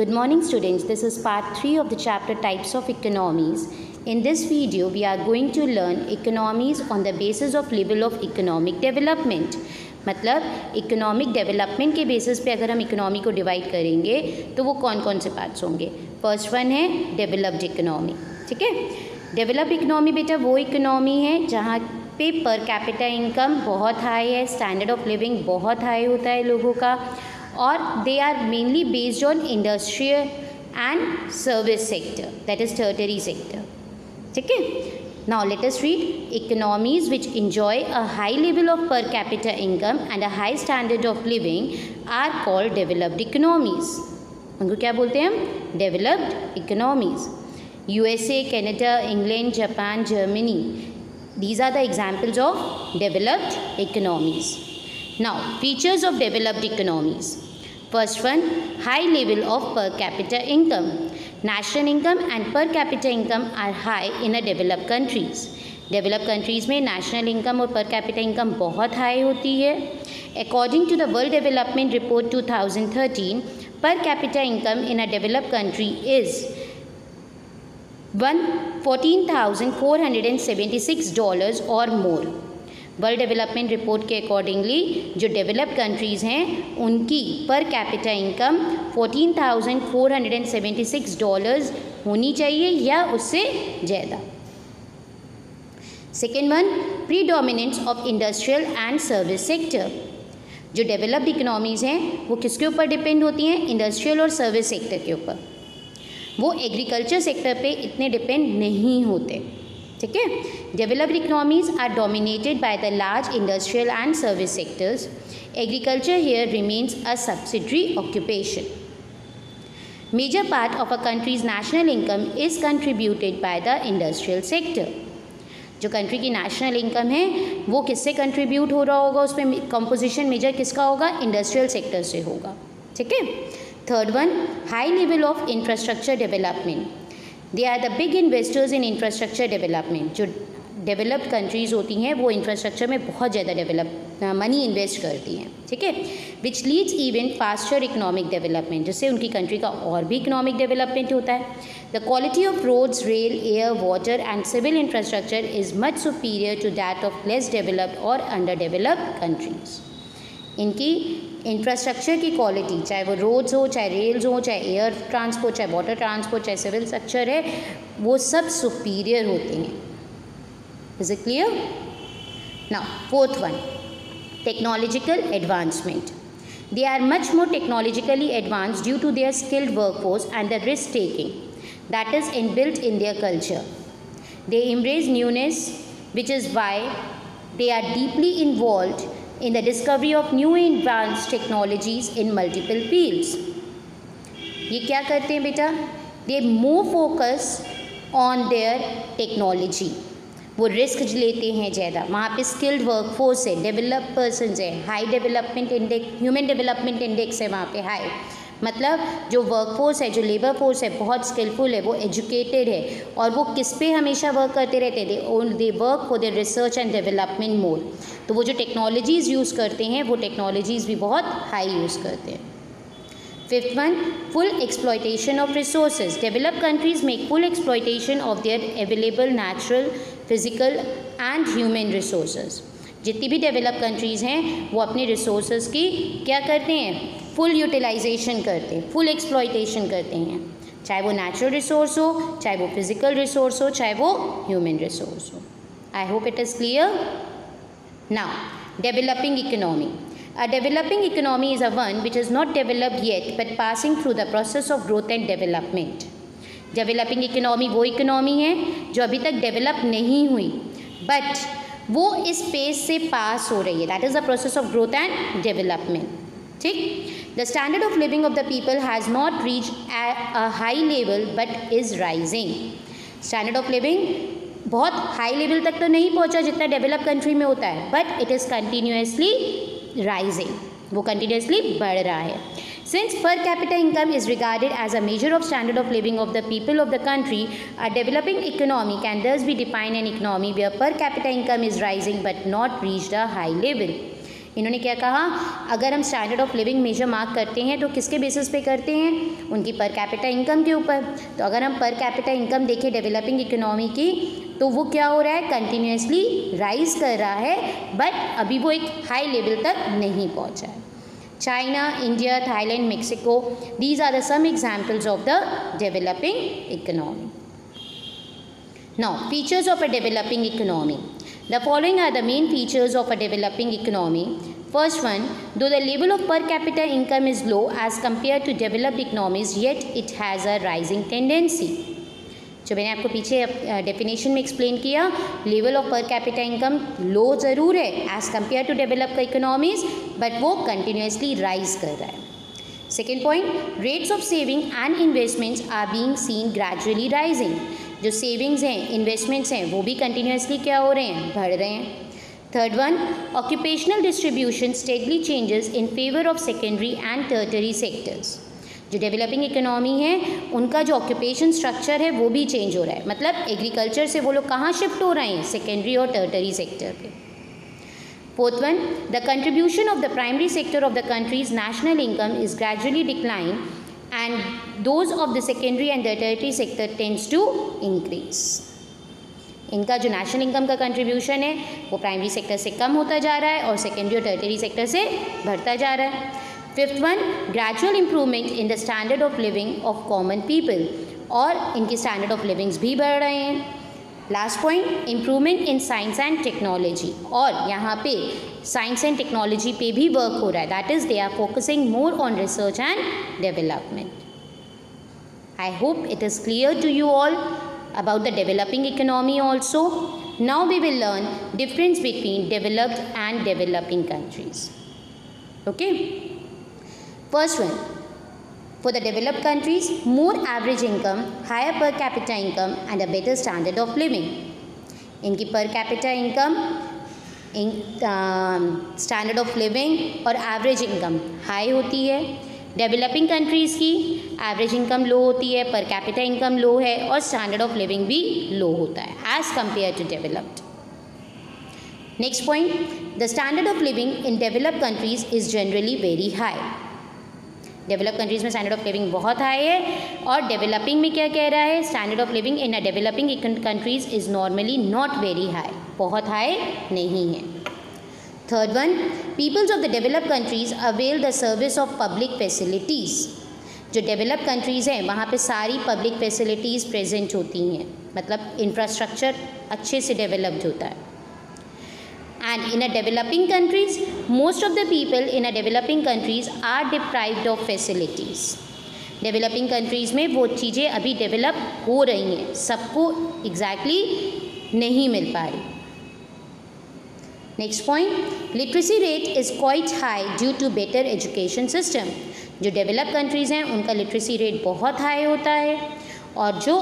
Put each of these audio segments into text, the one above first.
Good morning students, this is part 3 of the chapter Types of Economies. In this video, we are going to learn economies on the basis of level of economic development. मतलब economic development के basis पे अगर हम economy को divide करेंगे तो वो कौन कौन से पार्ट्स होंगे. फर्स्ट वन है डेवलप्ड इकोनॉमी. ठीक है, डेवलप्ड इकोनॉमी बेटा वो इकोनॉमी है जहाँ पे पर कैपिटा इनकम बहुत हाई है, स्टैंडर्ड ऑफ लिविंग बहुत हाई होता है लोगों का, और they are mainly based on industrial and service sector, that is tertiary sector. ठीक है, now let us read. Economies which enjoy a high level of per capita income and a high standard of living are called developed economies. उनको क्या बोलते हैं हम? Developed economies. USA, Canada, England, Japan, Germany, these are the examples of developed economies. Now, features of developed economies. First one, high level of per capita income. National income and per capita income are high in a developed countries. Developed countries में national income और per capita income बहुत high होती है. According to the World Development Report 2013, per capita income in a developed country is $14,476 or more. World development report के accordingly जो developed countries हैं उनकी पर कैपिटा इनकम $14,476 होनी चाहिए या उससे ज़्यादा. Second one, predominance of industrial and service sector. जो डेवलप्ड इकोनॉमीज़ हैं वो किसके ऊपर डिपेंड होती हैं? इंडस्ट्रियल और सर्विस सेक्टर के ऊपर. वो एग्रीकल्चर सेक्टर पे इतने डिपेंड नहीं होते. ठीक है, developed economies are dominated by the large industrial and service sectors. Agriculture here remains a subsidiary occupation. Major part of a country's national income is contributed by the industrial sector. जो country की national income है वो किससे contribute हो रहा होगा? उसमें composition major किसका होगा? इंडस्ट्रियल सेक्टर से होगा. ठीक है. Third one, high level of infrastructure development. They are the big investors in infrastructure development. जो डेवलप्ड कंट्रीज़ होती हैं वो इंफ्रास्ट्रक्चर में बहुत ज़्यादा मनी इन्वेस्ट करती हैं. ठीक है, which leads even faster economic development, जिससे उनकी कंट्री का और भी इकोनॉमिक डेवलपमेंट होता है. The quality of roads, rail, air, water and civil infrastructure is much superior to that of less developed और अंडर डेवलप्ड कंट्रीज़. इनकी इंफ्रास्ट्रक्चर की क्वालिटी, चाहे वो रोड्स हो, चाहे रेल्स हो, चाहे एयर ट्रांसपोर्ट, चाहे वाटर ट्रांसपोर्ट, चाहे सिविल स्ट्रक्चर है, वो सब सुपीरियर होते हैं. Is it clear? Now fourth one, technological advancement. They are much more technologically advance due to their skilled workforce and the risk taking that is inbuilt in their culture. They embrace newness, which is why they are deeply involved in the discovery of new advanced technologies in multiple fields. ये क्या करते हैं बेटा? They more focus on their technology. वो risk लेते हैं ज़्यादा. वहाँ पे स्किल्ड वर्कफोर्स है, डेवलप पर्सनस है, high development index, human development index है वहाँ पे हाई. मतलब जो वर्कफोर्स है, जो लेबर फोर्स है, बहुत स्किलफुल है, वो एजुकेटेड है, और वो किस पे हमेशा वर्क करते रहते हैं? They work for the research and development more. तो वो जो टेक्नोलॉजीज़ यूज़ करते हैं वो टेक्नोलॉजीज़ भी बहुत हाई यूज़ करते हैं. Fifth one, full exploitation of resources. Developed countries make full exploitation of their available natural, physical and human resources. जितनी भी डेवलप कंट्रीज़ हैं वो अपने रिसोर्सेज की क्या करते हैं? फुल यूटिलाइजेशन करते हैं, फुल एक्सप्लॉयटेशन करते हैं. चाहे वो नेचुरल रिसोर्स हो, चाहे वो फिजिकल रिसोर्स हो, चाहे वो ह्यूमन रिसोर्स हो. आई hope it is clear. Now developing economy. A developing economy is a one which is not developed yet but passing through the process of growth and development. Developing economy वो economy है जो अभी तक develop नहीं हुई but वो इस page से पास हो रही है. That is the process of growth and development. ठीक. The standard of living of the people has not reach a high level but is rising. Standard of living बहुत हाई लेवल तक तो नहीं पहुंचा जितना डेवलप कंट्री में होता है, but it is continuously rising. वो कंटिन्यूसली बढ़ रहा है. Since per capita income is regarded as a measure of standard of living of the people of the country, a developing economy can thus be defined an economy where per capita income is rising but not reached a high level. इन्होंने क्या कहा, अगर हम standard of living measure mark करते हैं तो किसके basis पे करते हैं, उनकी पर कैपिटा इनकम के ऊपर। तो अगर हम पर कैपिटा इनकम देखें डेवलपिंग इकोनॉमी की, तो वो क्या हो रहा है, कंटिन्यूसली राइज कर रहा है, बट अभी वो एक हाई लेवल तक नहीं पहुंचा है। China, India, Thailand, Mexico, these are the some examples of the developing economy. Now, features of a developing economy. The following are the main features of a developing economy. First one, though the level of per capita income is low as compared to developed economies, yet it has a rising tendency. जो मैंने आपको पीछे definition में explain किया, level of per capita income low ज़रूर है as compared to developed economies, but वो continuously rise कर रहा है। Second point, rates of saving and investments are being seen gradually rising. जो सेविंग्स हैं, इन्वेस्टमेंट्स हैं, वो भी कंटिन्यूसली क्या हो रहे हैं, बढ़ रहे हैं। Third one, occupational distribution steadily changes in favour of secondary and tertiary sectors. जो डेवलपिंग इकोनॉमी है उनका जो ऑक्यूपेशन स्ट्रक्चर है वो भी चेंज हो रहा है, मतलब एग्रीकल्चर से वो लोग कहाँ शिफ्ट हो रहे हैं, सेकेंडरी और टर्टरी सेक्टर पे। Fourth one, the contribution of the primary sector of the countries national income is gradually decline and those of the secondary and the tertiary sector tends to increase. इनका जो national income का contribution है वो primary sector से कम होता जा रहा है और सेकेंडरी और टर्टियरी सेक्टर से बढ़ता जा रहा है। Fifth one, gradual improvement in the standard of living of common people, और इनकी स्टैंडर्ड ऑफ लिविंग्स भी बढ़ रहे हैं। Last point, improvement in science and technology, और यहाँ पे साइंस एंड टेक्नोलॉजी पे भी वर्क हो रहा है, that is they are focusing more on research and development. I hope it is clear to you all about the developing economy also. Now we will learn difference between developed and developing countries. Okay. First one, for the developed countries, more average income, higher per capita income and a better standard of living. इनकी per capita income, standard of living और average income high होती है। Developing countries की average income लो होती है, पर capita income लो है और स्टैंडर्ड ऑफ लिविंग भी लो होता है as compare to developed. Next point, the standard of living in developed countries is generally very high. Develop countries में स्टैंडर्ड ऑफ लिविंग बहुत हाई है, और डेवलपिंग में क्या कह रहा है, standard of living in a developing countries is normally not very high, बहुत हाई नहीं है। Third one, peoples of the developed countries avail the service of public facilities. जो डेवलप कंट्रीज़ हैं वहाँ पे सारी पब्लिक फैसिलिटीज़ प्रेजेंट होती हैं, मतलब इंफ्रास्ट्रक्चर अच्छे से डेवलप्ड होता है। And in a developing countries, most of the people in a developing countries are deprived of facilities. Developing countries में वो चीज़ें अभी डेवलप हो रही हैं, सबको exactly नहीं मिल पा रही। Next point, literacy rate is quite high due to better education system. जो developed countries हैं उनका literacy rate बहुत high होता है, और जो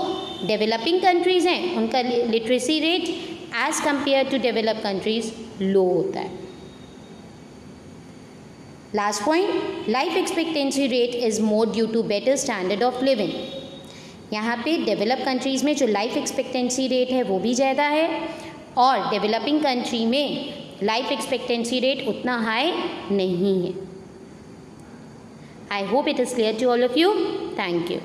developing countries हैं उनका literacy rate as compared to developed countries low होता है। Last point, life expectancy rate is more due to better standard of living. यहाँ पे डेवलप कंट्रीज़ में जो लाइफ एक्सपेक्टेंसी रेट है वो भी ज़्यादा है, और डेवलपिंग कंट्री में लाइफ एक्सपेक्टेंसी रेट उतना हाई नहीं है। I hope it is clear to all of you. Thank you.